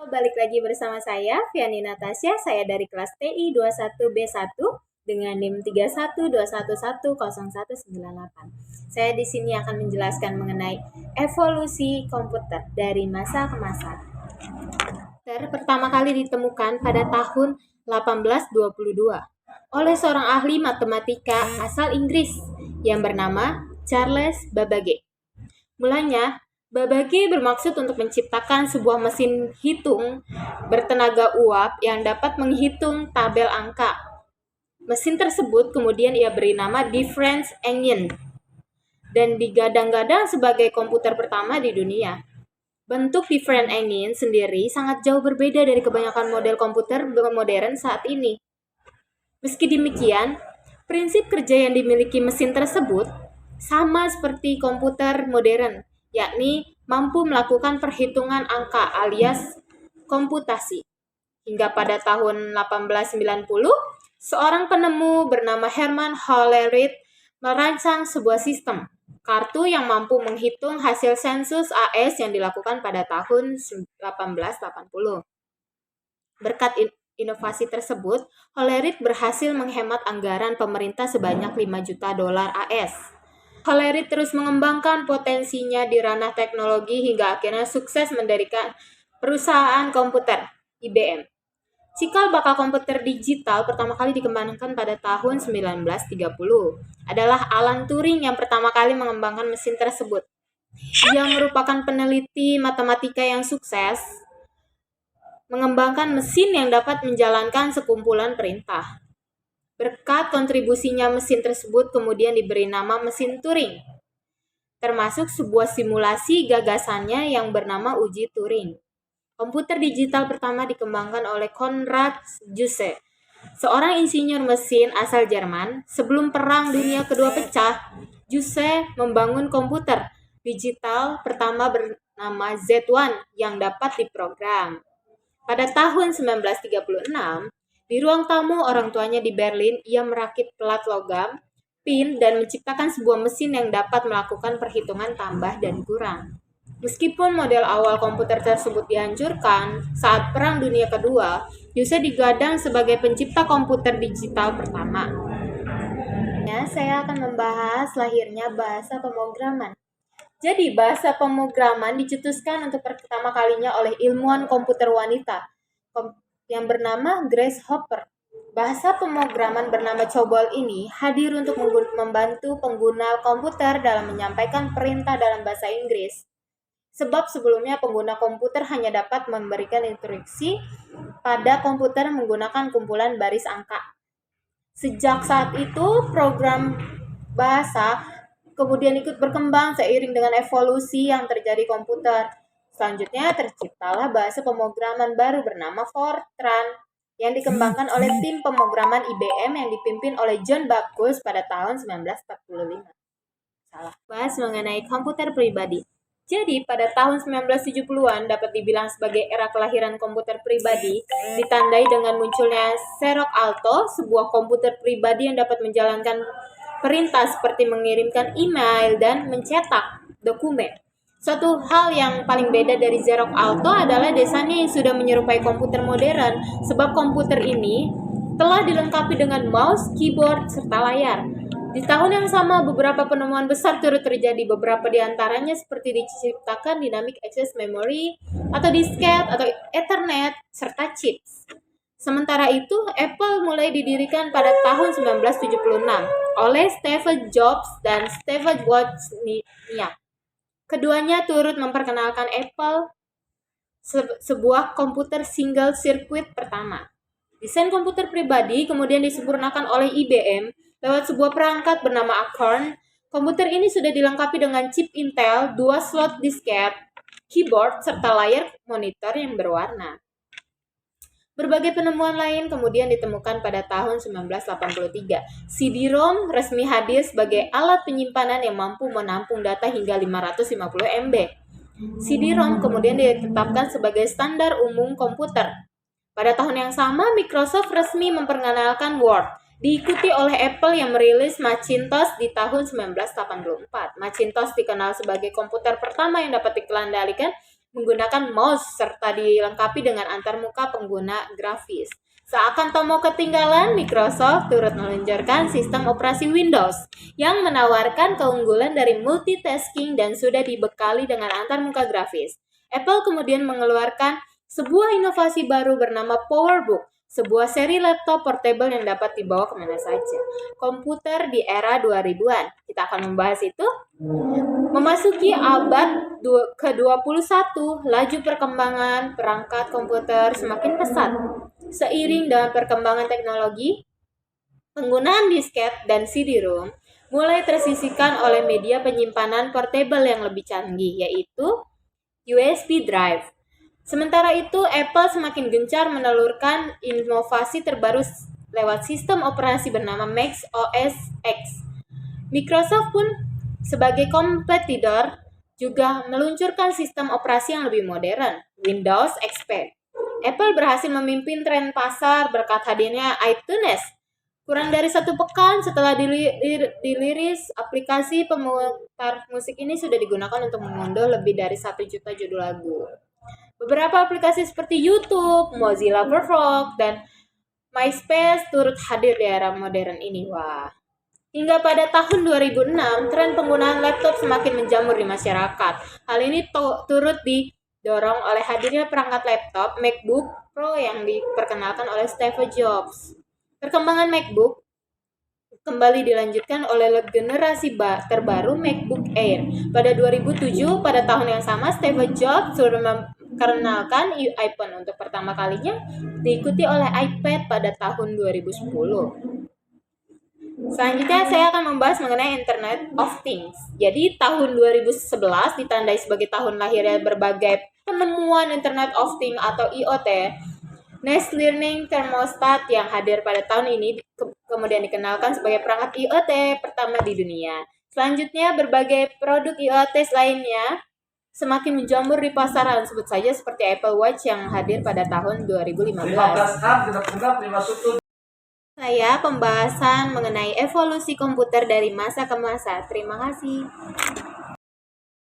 Balik lagi bersama saya, Viani Natasha. Saya dari kelas TI 21B1 dengan NIM 3121100198. Saya di sini akan menjelaskan mengenai evolusi komputer dari masa ke masa. Komputer pertama kali ditemukan pada tahun 1822 oleh seorang ahli matematika asal Inggris yang bernama Charles Babbage. Mulanya, Babbage bermaksud untuk menciptakan sebuah mesin hitung bertenaga uap yang dapat menghitung tabel angka. Mesin tersebut kemudian ia beri nama difference engine dan digadang-gadang sebagai komputer pertama di dunia. Bentuk difference engine sendiri sangat jauh berbeda dari kebanyakan model komputer modern saat ini. Meski demikian, prinsip kerja yang dimiliki mesin tersebut sama seperti komputer modern, yakni mampu melakukan perhitungan angka alias komputasi. Hingga pada tahun 1890, seorang penemu bernama Herman Hollerith merancang sebuah sistem kartu yang mampu menghitung hasil sensus AS yang dilakukan pada tahun 1880. Berkat inovasi tersebut, Hollerith berhasil menghemat anggaran pemerintah sebanyak 5 juta dolar AS. Hollerith terus mengembangkan potensinya di ranah teknologi hingga akhirnya sukses mendirikan perusahaan komputer, IBM. Cikal bakal komputer digital pertama kali dikembangkan pada tahun 1930. Adalah Alan Turing yang pertama kali mengembangkan mesin tersebut. Dia merupakan peneliti matematika yang sukses mengembangkan mesin yang dapat menjalankan sekumpulan perintah. Berkat kontribusinya mesin tersebut kemudian diberi nama mesin Turing, termasuk sebuah simulasi gagasannya yang bernama uji Turing. Komputer digital pertama dikembangkan oleh Konrad Zuse, seorang insinyur mesin asal Jerman. Sebelum Perang Dunia Kedua pecah, Zuse membangun komputer digital pertama bernama Z1 yang dapat diprogram. Pada tahun 1936, di ruang tamu orang tuanya di Berlin, ia merakit pelat logam, pin, dan menciptakan sebuah mesin yang dapat melakukan perhitungan tambah dan kurang. Meskipun model awal komputer tersebut dihancurkan saat Perang Dunia Kedua, Zuse digadang sebagai pencipta komputer digital pertama. Saya akan membahas lahirnya bahasa pemrograman. Jadi, bahasa pemrograman dicetuskan untuk pertama kalinya oleh ilmuwan komputer wanita yang bernama Grace Hopper. Bahasa pemrograman bernama COBOL ini hadir untuk membantu pengguna komputer dalam menyampaikan perintah dalam bahasa Inggris. Sebab sebelumnya pengguna komputer hanya dapat memberikan instruksi pada komputer menggunakan kumpulan baris angka. Sejak saat itu, program bahasa kemudian ikut berkembang seiring dengan evolusi yang terjadi komputer. Selanjutnya terciptalah bahasa pemrograman baru bernama Fortran yang dikembangkan oleh tim pemrograman IBM yang dipimpin oleh John Backus pada tahun 1945. Bahas mengenai komputer pribadi. Jadi pada tahun 1970-an dapat dibilang sebagai era kelahiran komputer pribadi, ditandai dengan munculnya Xerox Alto, sebuah komputer pribadi yang dapat menjalankan perintah seperti mengirimkan email dan mencetak dokumen. Suatu hal yang paling beda dari Xerox Alto adalah desainnya yang sudah menyerupai komputer modern, sebab komputer ini telah dilengkapi dengan mouse, keyboard, serta layar. Di tahun yang sama, beberapa penemuan besar turut terjadi, beberapa di antaranya seperti diciptakan dynamic access memory, atau disket, atau Ethernet, serta chips. Sementara itu, Apple mulai didirikan pada tahun 1976 oleh Steve Jobs dan Steve Wozniak. Keduanya turut memperkenalkan Apple sebuah komputer single circuit pertama. Desain komputer pribadi kemudian disempurnakan oleh IBM lewat sebuah perangkat bernama Acorn. Komputer ini sudah dilengkapi dengan chip Intel, 2 slot disket, keyboard, serta layar monitor yang berwarna. Berbagai penemuan lain kemudian ditemukan pada tahun 1983. CD-ROM resmi hadir sebagai alat penyimpanan yang mampu menampung data hingga 550 MB. CD-ROM kemudian ditetapkan sebagai standar umum komputer. Pada tahun yang sama, Microsoft resmi memperkenalkan Word, diikuti oleh Apple yang merilis Macintosh di tahun 1984. Macintosh dikenal sebagai komputer pertama yang dapat dikendalikan menggunakan mouse serta dilengkapi dengan antarmuka pengguna grafis. Seakan tak mau ketinggalan, Microsoft turut meluncurkan sistem operasi Windows yang menawarkan keunggulan dari multitasking dan sudah dibekali dengan antarmuka grafis. Apple kemudian mengeluarkan sebuah inovasi baru bernama PowerBook, sebuah seri laptop portable yang dapat dibawa kemana saja. Komputer di era 2000-an. Kita akan membahas itu. Memasuki abad ke-21, laju perkembangan perangkat komputer semakin pesat. Seiring dengan perkembangan teknologi, penggunaan disket dan CD-ROM mulai tersisihkan oleh media penyimpanan portable yang lebih canggih, yaitu USB drive. Sementara itu, Apple semakin gencar menelurkan inovasi terbaru lewat sistem operasi bernama Mac OS X. Microsoft pun sebagai kompetitor juga meluncurkan sistem operasi yang lebih modern, Windows XP. Apple berhasil memimpin tren pasar berkat hadirnya iTunes. Kurang dari 1 pekan setelah dirilis, aplikasi pemutar musik ini sudah digunakan untuk mengunduh lebih dari 1 juta judul lagu. Beberapa aplikasi seperti YouTube, Mozilla Firefox, dan MySpace turut hadir di era modern ini. Wah. Hingga pada tahun 2006, tren penggunaan laptop semakin menjamur di masyarakat. Hal ini turut didorong oleh hadirnya perangkat laptop MacBook Pro yang diperkenalkan oleh Steve Jobs. Perkembangan MacBook kembali dilanjutkan oleh generasi terbaru MacBook Air. Pada 2007, pada tahun yang sama, Steve Jobs sudah memperkenalkan iPhone untuk pertama kalinya, diikuti oleh iPad pada tahun 2010. Selanjutnya saya akan membahas mengenai Internet of Things. Jadi tahun 2011 ditandai sebagai tahun lahirnya berbagai penemuan Internet of Things atau IoT. Next Learning Thermostat yang hadir pada tahun ini kemudian dikenalkan sebagai perangkat IoT pertama di dunia. Selanjutnya berbagai produk IoT lainnya semakin menjamur di pasaran, sebut saja seperti Apple Watch yang hadir pada tahun 2015. Saya pembahasan mengenai evolusi komputer dari masa ke masa. Terima kasih.